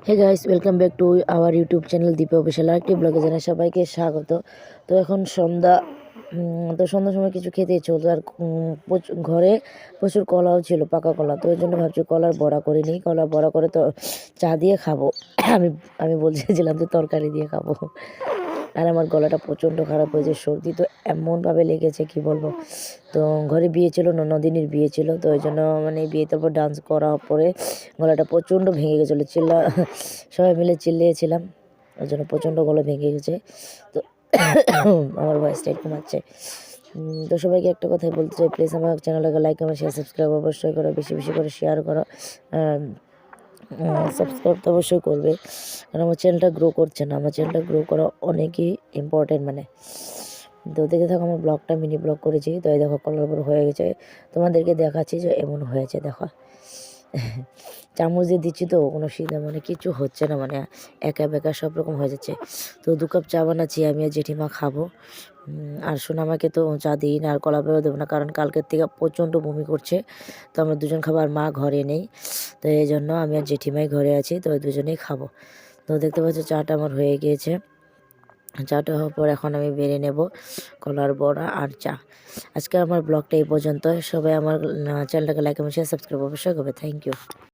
Hey guys, welcome back to our YouTube channel Deepa official. আরেকটি ব্লগে জানাই সবাইকে স্বাগত। তো এখন সন্ধ্যা, তো সন্ধ্যার সময় কিছু খেতে ইচ্ছে হতো। আর ঘরে প্রচুর কলাও ছিল, পাকা কলা। তো ওই জন্য ভাবছি কলার বড়া করে নিই। কলার বড়া করে তো চা দিয়ে খাবো। আমি আমি বলছিলাম যে তরকারি দিয়ে খাবো। আর আমার গলাটা প্রচণ্ড খারাপ হয়েছে, সর্দি তো এমনভাবে লেগেছে কি বলবো। তো ঘরে বিয়ে ছিল, ননদিনীর বিয়ে ছিল, তো ওই জন্য মানে বিয়েতে পর ডান্স করার পরে গলাটা প্রচণ্ড ভেঙে গেছিলো। সবাই মিলে চিল্লিয়েছিলাম, ওই জন্য প্রচণ্ড গলা ভেঙে গেছে। তো আমার ভয়েসটা এরকম আছে। তো সবাইকে একটা কথাই বলতে চাই, প্লিজ আমার চ্যানেলটাকে লাইক, কমেন্ট, শেয়ার, সাবস্ক্রাইব অবশ্যই করো, বেশি বেশি করে শেয়ার করো। সাবস্ক্রাইব তো অবশ্যই করবে, কারণ আমার চ্যানেলটা গ্রো করছে না। আমার চ্যানেলটা গ্রো করা অনেকই ইম্পর্টেন্ট মানে। তো দেখে থাকো, আমার ব্লগটা মিনি ব্লগ করেছি। তো এই দেখো কলার পর হয়ে গেছে, তোমাদেরকে দেখাচ্ছি যে এমন হয়েছে। দেখো চামচ দিয়ে দিচ্ছি তো কোনো সিদ্ধা মানে কিছু হচ্ছে না, মানে একা বেকা সব রকম হয়ে যাচ্ছে। তো 2 কাপ চা বানাচ্ছি আমি আর জেঠিমা খাবো। আর সোনামাকে তো চা দিই না, আর কলা পেয়েও দেবো না, কারণ কালকের থেকে প্রচণ্ড বমি করছে। তো আমরা দুজন খাবো, আর মা ঘরে নেই। তো এই জন্য আমি আর জেঠিমাই ঘরে আছি, তো দুজনেই খাবো। তো দেখতে পাচ্ছ চাটা আমার হয়ে গিয়েছে। চাটা হওয়ার পর এখন আমি বেড়ে নেব কলার বড়া আর চা। আজকে আমার ব্লগটা এই পর্যন্ত। সবাই আমার চ্যানেলটাকে লাইক, কমেন্ট, শেয়ার, সাবস্ক্রাইব অবশ্যই করবে। Thank you.